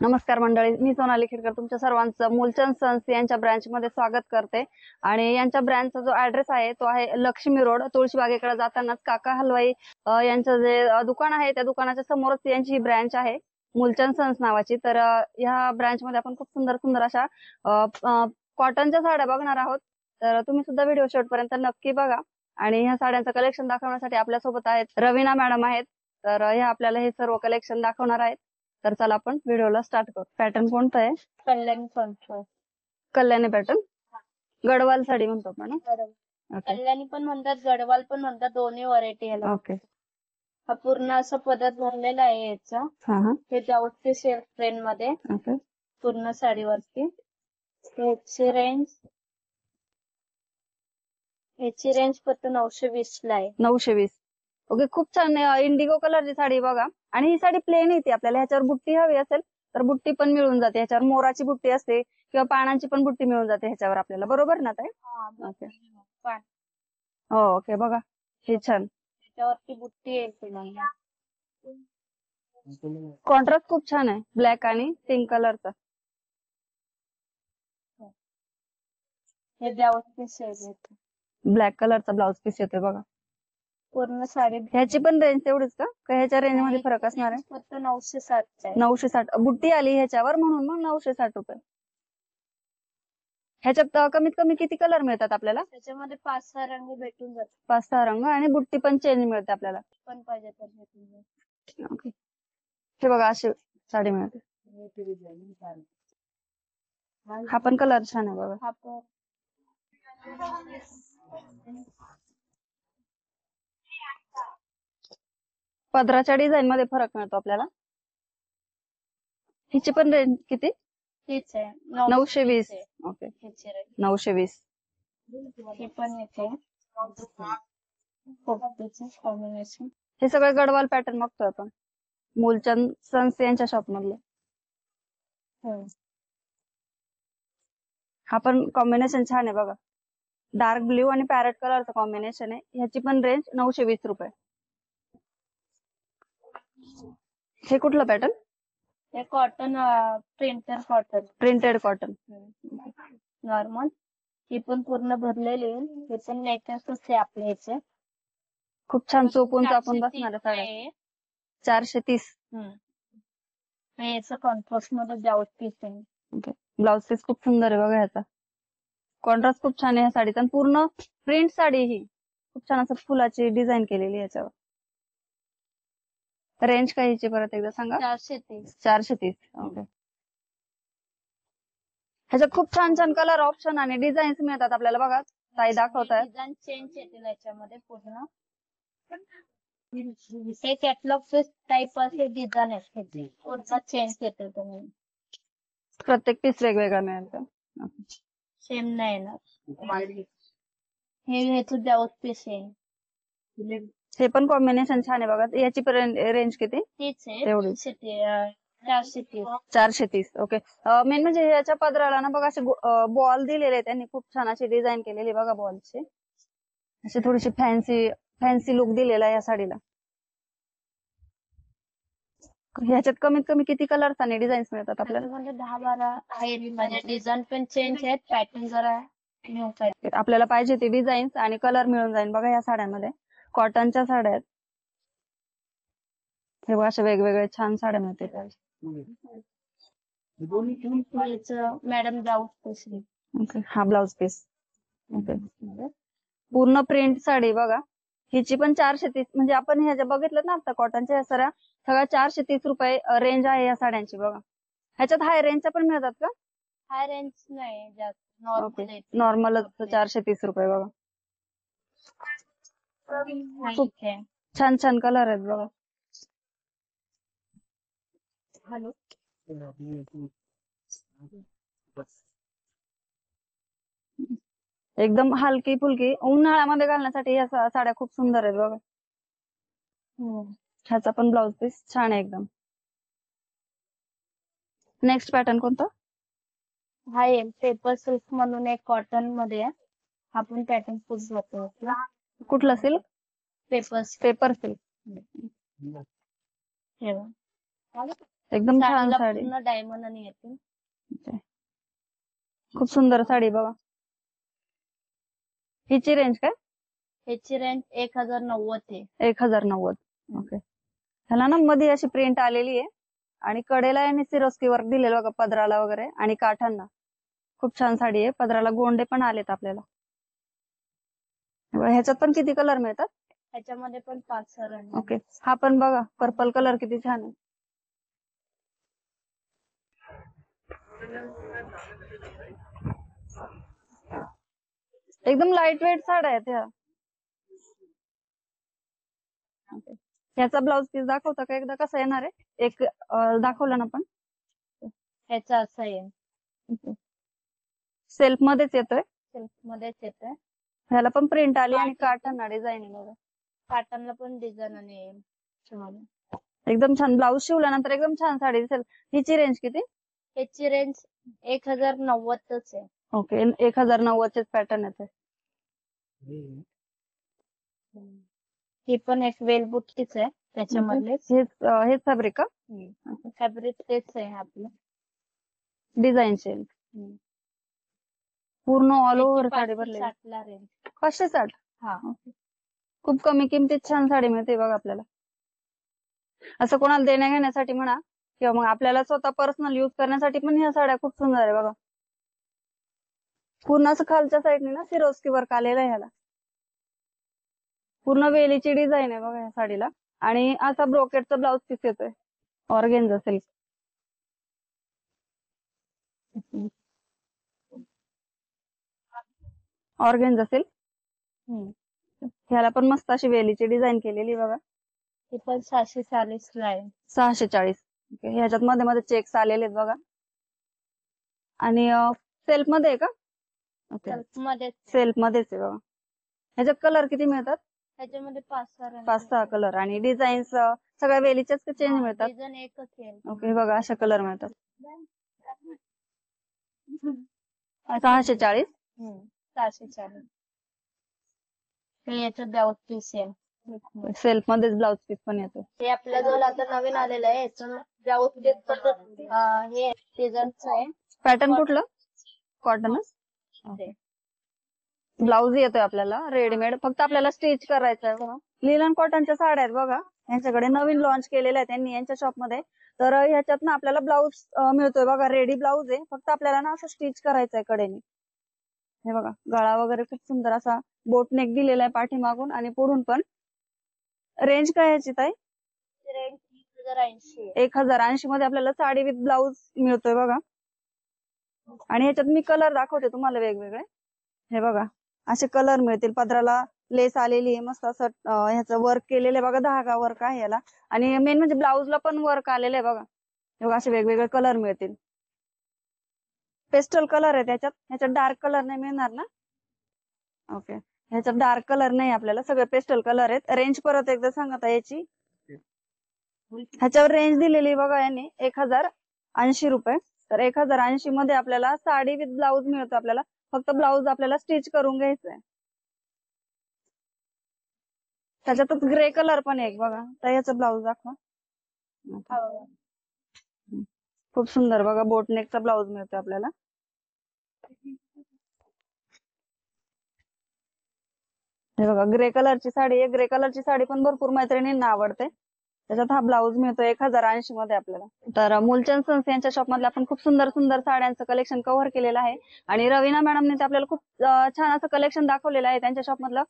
नमस्कार मंडळी, मी सोनाली खिरकर तुमच्या सर्वांचं मूलचंद सन्स यांच्या ब्रँच मध्ये स्वागत करते. आणि यांच्या ब्रँचचा जो ऍड्रेस आहे तो आहे लक्ष्मी रोड, तुळशीबागेकडे जातानाच काका हलवाई यांचं जे दुकान आहे त्या दुकानाच्या समोरच यांची ही ब्रँच आहे मूलचंद सन्स नावाची. तर ह्या ब्रँच मध्ये आपण खूप सुंदर सुंदर अशा कॉटनच्या साड्या बघणार आहोत. तर तुम्ही सुद्धा व्हिडिओ शेवटपर्यंत नक्की बघा. आणि ह्या साड्यांचं कलेक्शन दाखवण्यासाठी आपल्यासोबत आहेत रवीना मॅडम आहेत. तर ह्या आपल्याला हे सर्व कलेक्शन दाखवणार आहेत. तर चला आपण व्हिडिओला स्टार्ट करू. पॅटर्न कोणता आहे? कल्याणी फंक्शन. कल्याणी पॅटर्न, गडवाल साडी म्हणतो आपण. कल्याणी पण म्हणतात, गडवाल पण म्हणतात, दोन्ही व्हरायटी याला. ओके. हा पूर्ण असा पदर भरलेला आहे याचा. हे ब्लाउजचे सेल्फ प्लेन मध्ये पूर्ण साडीवरती. याची रेंज फक्त 920 ला आहे. 920. ओके, खूप छान इंडिगो कलरची साडी बघा. आणि ही साडी प्लेन येते. आपल्याला ह्याच्यावर बुट्टी हवी असेल तर बुट्टी पण मिळून जाते. ह्याच्यावर मोराची बुट्टी असते किंवा पानांची पण बुट्टी मिळून जाते ह्याच्यावर आपल्याला, बरोबर ना ताई? ओके. हो, ओके. बघा हे छान, त्याच्यावरती बुट्टी येईल. कॉन्ट्रास्ट खूप छान आहे, ब्लॅक आणि पिंक कलरचा. हे ब्लाउज पीस आहे, ब्लॅक कलरचा ब्लाउज पीस येतोय बघा. पूर्ण साडी. ह्याची पण रेंज तेवढीच का? ह्याच्या रेंज मध्ये फरक असणार आहे? फक्त 960. 960 बुट्टी आली ह्याच्यावर म्हणून मग 960 रुपये. ह्याच्यात कमीत कमी किती कलर मिळतात आपल्याला? त्याच्यामध्ये 5-6 रंग भेटून जातात. 5-6 रंग आणि बुट्टी पण चेंज मिळते आपल्याला. पण पाहिजे तर भेटून जातात. ओके. हे बघा अशी साडी मिळते. हा पण कलर छान आहे बघा. हा पण पदराच्या डिझाईन मध्ये फरक मिळतो आपल्याला. हिची पण रेंज किती? तीच आहे, 920. ओके, ह्याची रेंज 920. हे पण येते कॉम्बिनेशन. हे सगळे गडवाल पॅटर्न बघतोय आपण मूलचंद सन्स यांच्या शॉप मधले. हा पण कॉम्बिनेशन छान आहे बघा. डार्क ब्ल्यू आणि पॅरेट कलरचं कॉम्बिनेशन आहे. ह्याची पण रेंज 920 रुपये. हे कुठलं पॅटर्न? हे कॉटन, प्रिंटेड कॉटन नॉर्मल. ही पण पूर्ण भरलेली आहे. हे पण लेटेस्ट आहे आपल्या ह्याचे. खूप छान चोपून चापून बसणार साड्या. 430. याचं कॉन्ट्रास्ट मध्ये ब्लाउज पीस आहे. ब्लाउज पीस खूप सुंदर आहे बघा. ह्याचा कॉन्ट्रास्ट खूप छान आहे ह्या साडीचा. पूर्ण प्रिंट साडी ही खूप छान असं फुलाची डिझाईन केलेली याच्यावर. रेंज काय हिची परत एकदा सांगा? 430. 430. ओके. ह्याच्यात खूप छान छान कलर ऑप्शन आणि डिझाईन्स मिळतात आपल्याला बघा. ताई दाखवताय. डिझाईन चेंज येतील याच्यामध्ये पूर्ण. हे कॅटलॉग पीस टाइप असे डिझाईन आहेत. पूर्ण चेंज येते. तुम्ही प्रत्येक पीस वेगवेगळा मिळेल. सेम नाही येणार. हे ह्याचं ब्लाउज पीस आहे. हे पण कॉम्बिनेशन छान आहे बघा. याची रेंज किती? तीच आहे, तेवढीच 430. 430. ओके. मेन म्हणजे याच्या पदराला ना बघा असे बॉल दिलेले. त्यांनी खूप छान अशी डिझाईन केलेली बघा बॉलची. अशी थोडीशी फॅन्सी लुक दिलेला या साडीला. ह्याच्यात कमीत कमी किती कलर्स आणि डिझाईन्स मिळतात आपल्याला? 10-12 आहेत. डिझाईन पण चेंज आहेत, पॅटर्न जरा न्यू पॅटर्न. आपल्याला पाहिजे ते डिझाईन्स आणि कलर मिळून जाईल बघा या साड्यांमध्ये. कॉटनच्या साड्या आहेत. हे बघा अशा वेगवेगळ्या छान साड्या मिळतील. Madam blouse piece. ओके. हा ब्लाउज पीस. ओके. पूर्ण प्रिंट साडी बघा. हिची पण 430. म्हणजे आपण ह्या ज्या बघितलं ना आता कॉटनच्या ह्या सगळ्या 430 रुपये रेंज आहे या साड्यांची बघा. ह्याच्यात हाय रेंजच्या पण मिळतात का? हाय रेंज नाही जास्त, नॉर्मलच 430 रुपये बघा. खूप छान छान कलर आहेत बघा. हॅलो. एकदम हलकी फुलकी उन्हाळ्यामध्ये घालण्यासाठी या साड्या खूप सुंदर आहेत बघा. ह्याचा पण ब्लाउज पीस छान आहे एकदम. नेक्स्ट पॅटर्न कोणता? हा पेपर सिल्क म्हणून एक कॉटन मध्ये आपण पॅटर्न खूप जातो. कुठलं सिल्क? Paper silk. एकदम छान साडीला साडी. पूर्ण डायमंड आणि येते. खूप सुंदर साडी बघा. हिची रेंज काय? ह्याची रेंज 1090 आहे. 1090. ओके. ह्याला ना मध्ये अशी प्रिंट आलेली आहे आणि कडेला यांनी सिरोस्की वर्क दिलेलं बघा पदराला वगैरे आणि काठांना. खूप छान साडी आहे. पदराला गोंडे पण आलेत आपल्याला. ह्याच्यात पण किती कलर मिळतात? ह्याच्यामध्ये पण 5 रंग. ओके. हा पण बघा पर्पल कलर किती छान आहे. एकदम लाईट वेट साड्या आहेत ह्या. ह्याचा ब्लाउज पीस दाखवता का एकदा कसा येणार आहे? एक दाखवला ना पण. ह्याचा असा आहे. सेल्फ मध्येच येतोय. सिल्क मध्येच येतोय. ह्याला पण प्रिंट आली आणि काठांना डिझाईन बघा. काठांना पण डिझाईन आणि एकदम छान. ब्लाउज शिवल्यानंतर एकदम छान साडी दिसेल. हिची रेंज किती? ह्याची रेंज 1090च आहे. ओके. 1090 पॅटर्न येते. ही पण एक वेल बुट्टीच आहे त्याच्यामधले. हेच फॅब्रिक का? फॅब्रिक तेच आहे आपलं. डिझाईन सेल पूर्ण ऑल ओव्हर साडी भरली. 560 रेंज. 560. हा. खूप कमी किमतीत छान साडी मिळते बघा आपल्याला. असं कोणाला देण्या घेण्यासाठी म्हणा किंवा मग आपल्याला स्वतः पर्सनल युज करण्यासाठी पण ह्या साड्या खूप सुंदर आहे बघा. पूर्ण असं खालच्या साईडने ना सिरोस्की वर्क आलेलं आहे ह्याला. पूर्ण वेलीची डिझाईन आहे बघा या साडीला आणि असा ब्रोकेटचा ब्लाउज पीस येतोय. Organza silk. Organza silk. ह्याला पण मस्त अशी वेलीची डिझाईन केलेली बघा. ही पण 640 ला आहे. 640. ओके. ह्याच्यात मध्ये मध्ये चेक्स आलेले आहेत बघा. आणि सेल्फ मध्ये आहे का? ओके. सेल्फ मध्येच आहे बघा. ह्याच्यात कलर किती मिळतात? ह्याच्यामध्ये 5-6 कलर आणि डिझाईन्स सगळ्या वेलीच्याच चेंज मिळतात. डिझाईन एकच आहे. ओके. बघा अशा कलर मिळतात. 640. 640. हे याच्यात ब्लाउज पीस आहे. सेल्फ मध्येच ब्लाउज पीस पण येतो. हे आपल्याजवळ आता नवीन आलेलं आहे. याचं ब्लाउज पीस हे डिझाईनचं आहे. पॅटर्न कुठलं? कॉटनच. ब्लाउज येतोय आपल्याला रेडीमेड. फक्त आपल्याला स्टिच करायचं आहे बघा. लिनन कॉटनच्या साड्या आहेत बघा. यांच्याकडे नवीन लॉन्च केलेल्या आहेत त्यांनी यांच्या शॉप मध्ये. तर ह्याच्यात ना आपल्याला ब्लाउज मिळतोय बघा. रेडी ब्लाउज आहे. फक्त आपल्याला ना असं स्टिच करायचं आहे कडेने. हे बघा गळा वगैरे खूप सुंदर असा बोट नेक दिलेला आहे पाठीमागून आणि पुढून पण. रेंज काय याची ताई? रेंज 1080. 1080 मध्ये आपल्याला साडी विथ ब्लाउज मिळतोय बघा. आणि ह्याच्यात मी कलर दाखवते तुम्हाला वेगवेगळे. हे बघा असे कलर मिळतील. पदराला लेस आलेली आहे मस्त असं ह्याचं वर्क केलेलं आहे बघा. धागा वर्क आहे याला आणि मेन म्हणजे ब्लाउजला पण वर्क आलेलं आहे बघा. हे बघा असे वेगवेगळे कलर मिळतील. पेस्टल कलर आहे त्याच्यात. ह्याच्यात डार्क कलर नाही मिळणार ना? ओके. ह्याच्यात डार्क कलर नाही आपल्याला. सगळे पेस्टल कलर आहेत. रेंज परत एकदा सांगा याची. ह्याच्यावर रेंज दिलेली बघा यांनी 1080 रुपये. तर 1080 मध्ये आपल्याला साडी विथ ब्लाउज मिळतो आपल्याला. फक्त ब्लाउज आपल्याला स्टिच करून घ्यायचंय. त्याच्यातच ग्रे कलर पण एक बघा. तर याचा ब्लाउज दाखवा. खूप सुंदर बघा. बोटनेकचा ब्लाउज मिळतो आपल्याला. हे बघा ग्रे कलरची साडी आहे. ग्रे कलरची साडी पण भरपूर मैत्रिणींना आवडते. त्याच्यात हा ब्लाउज मिळतो 1080 मध्ये आपल्याला. तर मूलचंद सन्स यांच्या शॉप मध्ये आपण खूप सुंदर सुंदर साड्यांचं कलेक्शन कव्हर केलेलं आहे आणि रवीना मॅडमने आपल्याला खूप छान असं कलेक्शन दाखवलेलं आहे त्यांच्या शॉप मधलं.